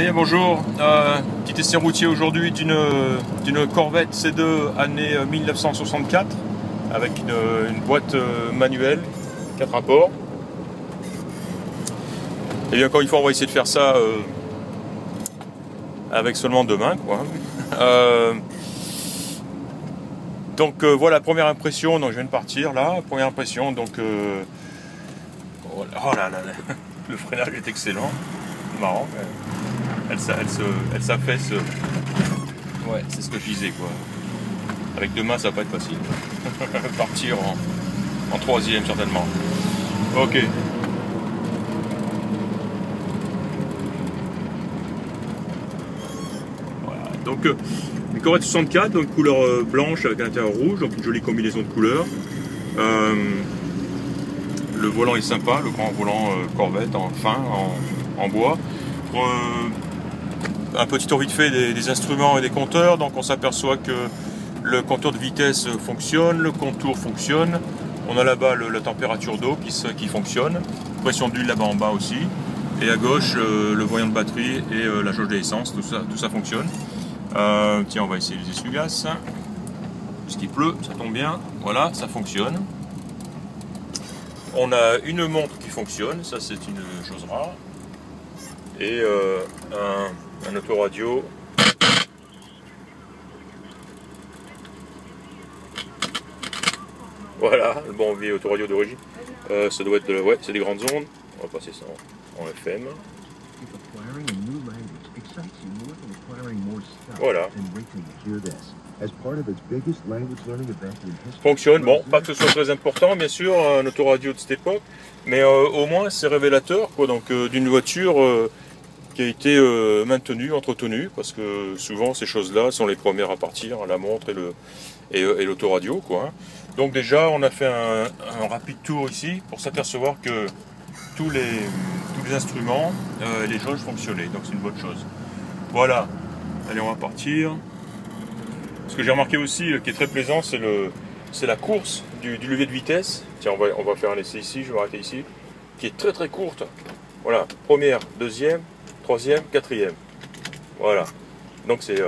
Hey, bonjour, petit essai routier aujourd'hui d'une Corvette C2 année 1964 avec une boîte manuelle, 4 rapports. Et bien encore une fois on va essayer de faire ça avec seulement 2 mains, quoi. Donc voilà, première impression, donc je viens de partir là, première impression, donc oh là là, le freinage est excellent, marrant. Elle s'affaisse. Ouais, c'est ce que je disais, quoi. Avec 2 mains, ça va pas être facile. Partir en 3e, certainement. Ok. Voilà. Donc, une Corvette 64, donc couleur blanche avec un intérieur rouge, donc une jolie combinaison de couleurs. Le volant est sympa, le grand volant Corvette en bois. Un petit tour vite fait des instruments et des compteurs, donc on s'aperçoit que le compteur de vitesse fonctionne, le contour fonctionne, on a là-bas la température d'eau qui fonctionne, pression d'huile là-bas en bas aussi, et à gauche le voyant de batterie et la jauge d'essence, tout ça fonctionne. Tiens, on va essayer les essuie-glaces, puisqu'il pleut, ça tombe bien, voilà, ça fonctionne. On a une montre qui fonctionne, ça c'est une chose rare, et un autoradio. Voilà, le bon vieux autoradio d'origine. Ça doit être ouais, c'est des grandes ondes. On va passer ça en FM. Voilà. Fonctionne, bon, pas que ce soit très important, bien sûr, un autoradio de cette époque, mais au moins c'est révélateur, quoi, donc d'une voiture qui a été maintenue, entretenue, parce que souvent ces choses-là sont les premières à partir, la montre et l'autoradio, quoi. Donc déjà, on a fait un rapide tour ici pour s'apercevoir que tous les instruments, les jauges fonctionnaient, donc c'est une bonne chose. Voilà, allez, on va partir. Ce que j'ai remarqué aussi, qui est très plaisant, c'est la course du levier de vitesse. Tiens, on va faire un essai ici, je vais m'arrêter ici, qui est très très courte. Voilà, première, deuxième, 3e, 4e. Voilà. Donc c'est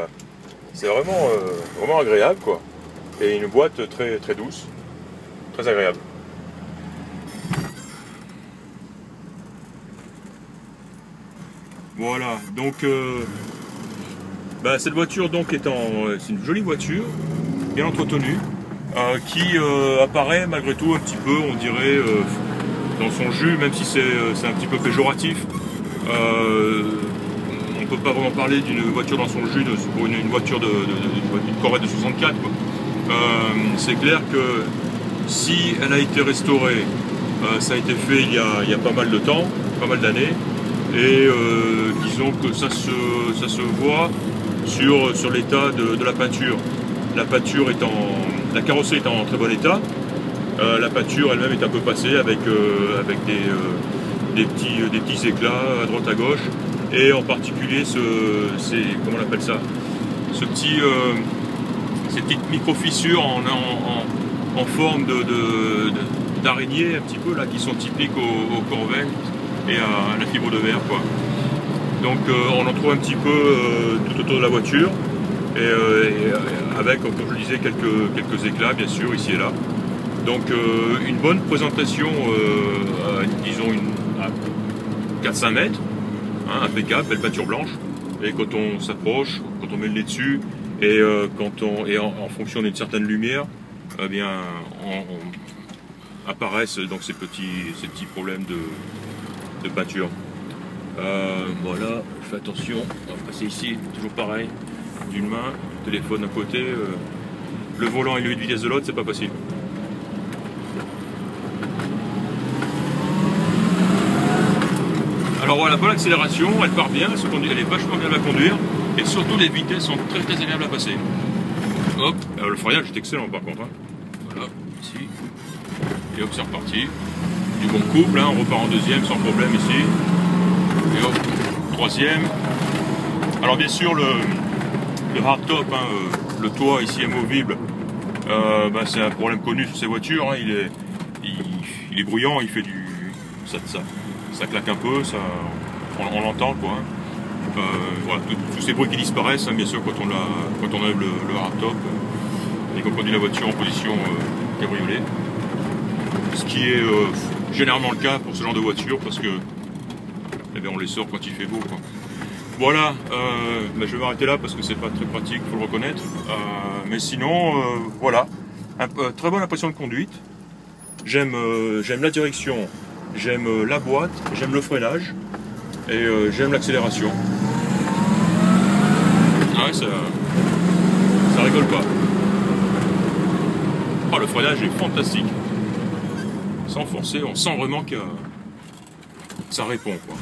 vraiment agréable, quoi. Et une boîte très très douce, très agréable. Voilà. Donc cette voiture donc c'est une jolie voiture, bien entretenue, qui apparaît malgré tout un petit peu, on dirait, dans son jus, même si c'est un petit peu péjoratif. On ne peut pas vraiment parler d'une voiture dans son jus pour une voiture une Corvette de 64, quoi. C'est clair que si elle a été restaurée, ça a été fait il y a pas mal de temps, pas mal d'années, et disons que ça se voit sur l'état de la peinture. La carrosserie est en très bon état, la peinture elle-même est un peu passée avec des petits éclats à droite à gauche, et en particulier comment on appelle ça, ces petites micro-fissures en forme d'araignée un petit peu là, qui sont typiques aux Corvettes et à la fibre de verre, quoi. Donc on en trouve un petit peu tout autour de la voiture, et avec, comme je le disais, quelques éclats bien sûr ici et là. Donc une bonne présentation, disons à 4-5 mètres, hein, impeccable, belle peinture blanche. Et quand on s'approche, quand on met le nez dessus, et en fonction d'une certaine lumière, eh bien apparaissent donc ces petits problèmes de peinture. Voilà, je fais attention, on va passer ici, toujours pareil, d'une main, téléphone à côté, le volant et le levier de vitesse de l'autre, c'est pas facile. Alors voilà, pour l'accélération, elle part bien, elle est vachement bien à conduire, et surtout les vitesses sont très très agréables à passer. Hop, alors le freinage est excellent par contre, hein. Voilà, ici, et hop, c'est reparti. Du bon couple, hein, on repart en 2e sans problème ici. Et hop, 3e. Alors bien sûr le hardtop, hein, le toit ici amovible, c'est un problème connu sur ces voitures, hein. Il est bruyant, il fait ça claque un peu, on l'entend, quoi, hein. Voilà, tous ces bruits qui disparaissent, hein, bien sûr, quand on enlève le hardtop et qu'on conduit la voiture en position cabriolet. Ce qui est généralement le cas pour ce genre de voiture, parce que eh bien, on les sort quand il fait beau, quoi. Voilà, je vais m'arrêter là parce que c'est pas très pratique, faut le reconnaître. Mais sinon, voilà, très bonne impression de conduite. J'aime la direction, j'aime la boîte, j'aime le freinage et j'aime l'accélération. Ah ouais, ça rigole pas. Oh, le freinage est fantastique. Sans forcer, on sent vraiment que ça répond, quoi.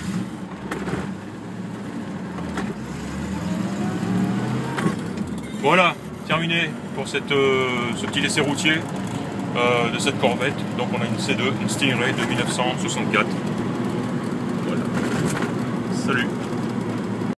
Voilà, terminé pour ce petit essai routier de cette Corvette. Donc on a une C2, une Stingray de 1964. Voilà. Salut.